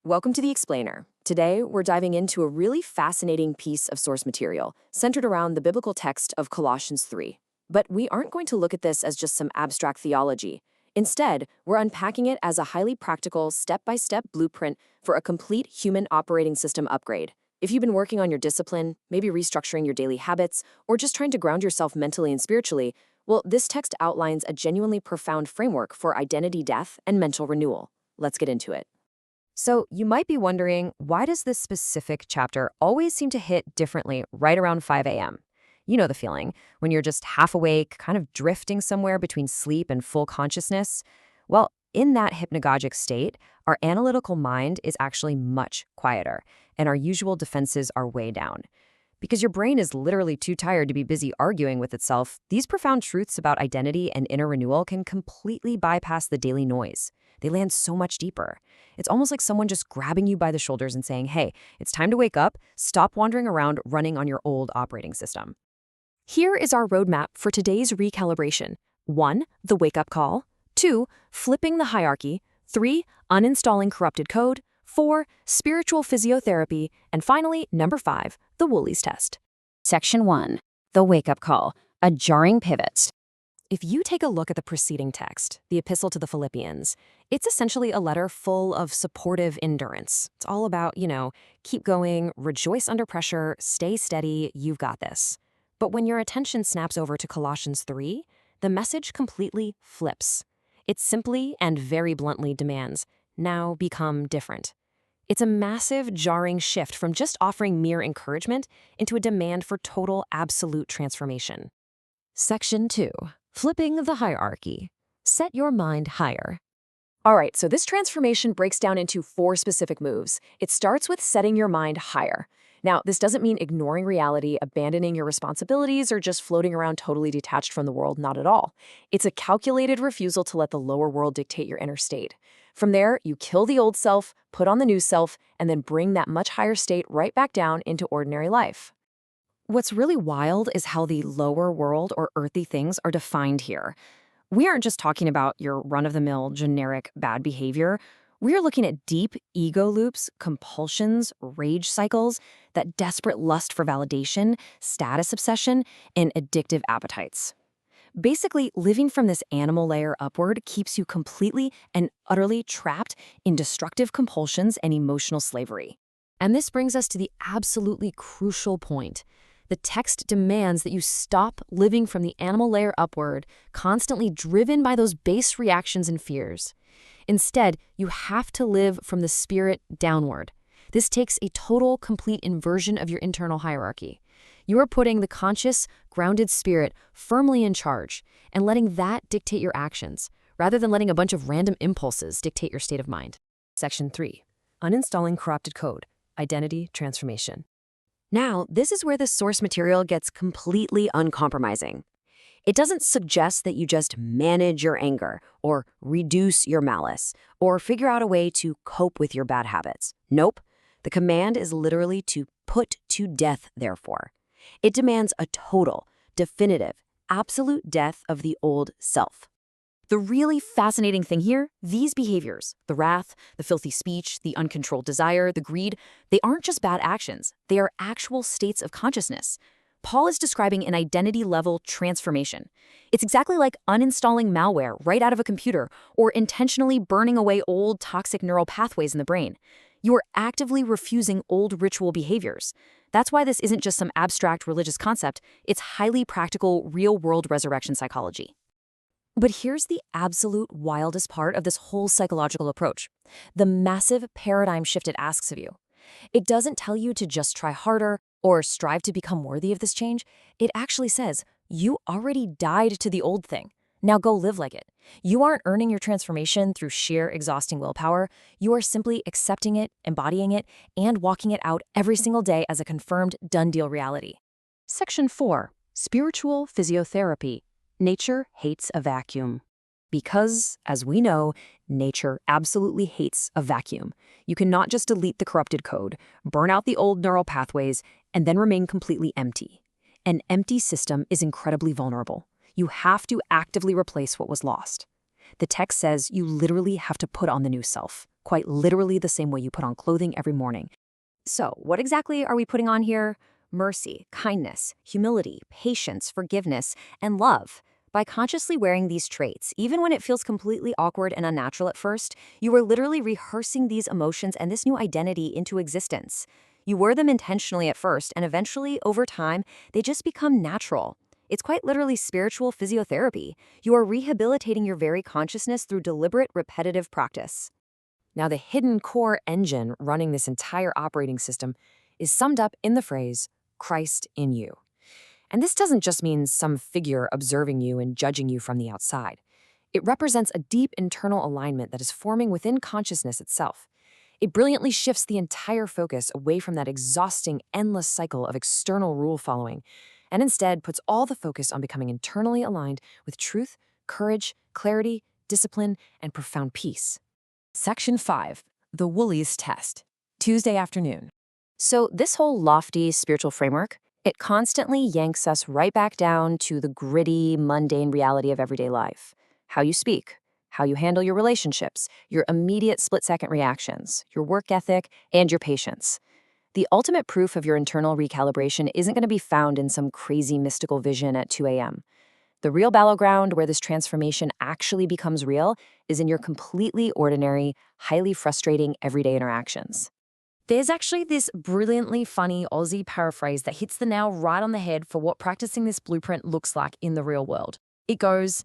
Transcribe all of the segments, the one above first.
Welcome to The Explainer. Today, we're diving into a really fascinating piece of source material centered around the biblical text of Colossians 3. But we aren't going to look at this as just some abstract theology. Instead, we're unpacking it as a highly practical, step-by-step blueprint for a complete human operating system upgrade. If you've been working on your discipline, maybe restructuring your daily habits, or just trying to ground yourself mentally and spiritually, well, this text outlines a genuinely profound framework for identity death and mental renewal. Let's get into it. So you might be wondering, why does this specific chapter always seem to hit differently right around 5 a.m.? You know the feeling, when you're just half awake, kind of drifting somewhere between sleep and full consciousness. Well, in that hypnagogic state, our analytical mind is actually much quieter, and our usual defenses are way down. Because your brain is literally too tired to be busy arguing with itself, these profound truths about identity and inner renewal can completely bypass the daily noise. They land so much deeper. It's almost like someone just grabbing you by the shoulders and saying, hey, it's time to wake up, stop wandering around running on your old operating system. Here is our roadmap for today's recalibration. 1. The wake-up call. 2. Flipping the hierarchy. 3. Uninstalling corrupted code. 4. Spiritual physiotherapy. And finally, number 5, the Woolies test. Section 1. The wake-up call. A jarring pivot. If you take a look at the preceding text, the Epistle to the Philippians, it's essentially a letter full of supportive endurance. It's all about, keep going, rejoice under pressure, stay steady, you've got this. But when your attention snaps over to Colossians 3, the message completely flips. It simply and very bluntly demands, now become different. It's a massive, jarring shift from just offering mere encouragement into a demand for total, absolute transformation. Section 2. Flipping the hierarchy. Set your mind higher. All right, so this transformation breaks down into 4 specific moves. It starts with setting your mind higher. Now, this doesn't mean ignoring reality, abandoning your responsibilities, or just floating around totally detached from the world, not at all. It's a calculated refusal to let the lower world dictate your inner state. From there, you kill the old self, put on the new self, and then bring that much higher state right back down into ordinary life. What's really wild is how the lower world or earthly things are defined here. We aren't just talking about your run-of-the-mill, generic bad behavior. We're looking at deep ego loops, compulsions, rage cycles, that desperate lust for validation, status obsession, and addictive appetites. Basically, living from this animal layer upward keeps you completely and utterly trapped in destructive compulsions and emotional slavery. And this brings us to the absolutely crucial point. The text demands that you stop living from the animal layer upward, constantly driven by those base reactions and fears. Instead, you have to live from the spirit downward. This takes a total, complete inversion of your internal hierarchy. You are putting the conscious, grounded spirit firmly in charge and letting that dictate your actions, rather than letting a bunch of random impulses dictate your state of mind. Section 3. Uninstalling corrupted code. Identity transformation. Now, this is where the source material gets completely uncompromising. It doesn't suggest that you just manage your anger, or reduce your malice, or figure out a way to cope with your bad habits. Nope. The command is literally to put to death, therefore. It demands a total, definitive, absolute death of the old self. The really fascinating thing here, these behaviors, the wrath, the filthy speech, the uncontrolled desire, the greed, they aren't just bad actions. They are actual states of consciousness. Paul is describing an identity-level transformation. It's exactly like uninstalling malware right out of a computer or intentionally burning away old toxic neural pathways in the brain. You are actively refusing old ritual behaviors. That's why this isn't just some abstract religious concept. It's highly practical, real-world resurrection psychology. But here's the absolute wildest part of this whole psychological approach. The massive paradigm shift it asks of you. It doesn't tell you to just try harder or strive to become worthy of this change. It actually says, you already died to the old thing. Now go live like it. You aren't earning your transformation through sheer exhausting willpower. You are simply accepting it, embodying it, and walking it out every single day as a confirmed done-deal reality. Section 4. Spiritual physiotherapy. Nature hates a vacuum. Because, as we know, nature absolutely hates a vacuum. You cannot just delete the corrupted code, burn out the old neural pathways, and then remain completely empty. An empty system is incredibly vulnerable. You have to actively replace what was lost. The text says you literally have to put on the new self, quite literally the same way you put on clothing every morning. So, what exactly are we putting on here? Mercy, kindness, humility, patience, forgiveness, and love. By consciously wearing these traits, even when it feels completely awkward and unnatural at first, you are literally rehearsing these emotions and this new identity into existence. You wear them intentionally at first, and eventually, over time, they just become natural. It's quite literally spiritual physiotherapy. You are rehabilitating your very consciousness through deliberate, repetitive practice. Now, the hidden core engine running this entire operating system is summed up in the phrase, Christ in you. And this doesn't just mean some figure observing you and judging you from the outside. It represents a deep internal alignment that is forming within consciousness itself. It brilliantly shifts the entire focus away from that exhausting, endless cycle of external rule following, and instead puts all the focus on becoming internally aligned with truth, courage, clarity, discipline, and profound peace. Section 5, the Woolies Test, Tuesday afternoon. So this whole lofty spiritual framework, it constantly yanks us right back down to the gritty, mundane reality of everyday life. How you speak, how you handle your relationships, your immediate split-second reactions, your work ethic, and your patience. The ultimate proof of your internal recalibration isn't going to be found in some crazy mystical vision at 2 a.m. The real battleground where this transformation actually becomes real is in your completely ordinary, highly frustrating everyday interactions. There's actually this brilliantly funny Aussie paraphrase that hits the nail right on the head for what practicing this blueprint looks like in the real world. It goes,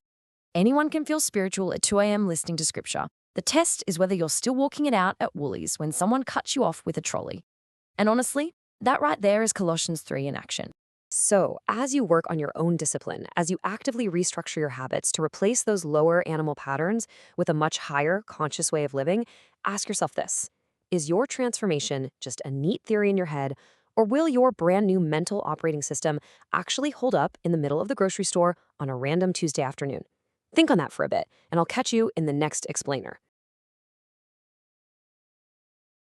anyone can feel spiritual at 2 a.m. listening to scripture. The test is whether you're still walking it out at Woolies when someone cuts you off with a trolley. And honestly, that right there is Colossians 3 in action. So, as you work on your own discipline, as you actively restructure your habits to replace those lower animal patterns with a much higher conscious way of living, ask yourself this. Is your transformation just a neat theory in your head, or will your brand new mental operating system actually hold up in the middle of the grocery store on a random Tuesday afternoon? Think on that for a bit, and I'll catch you in the next explainer.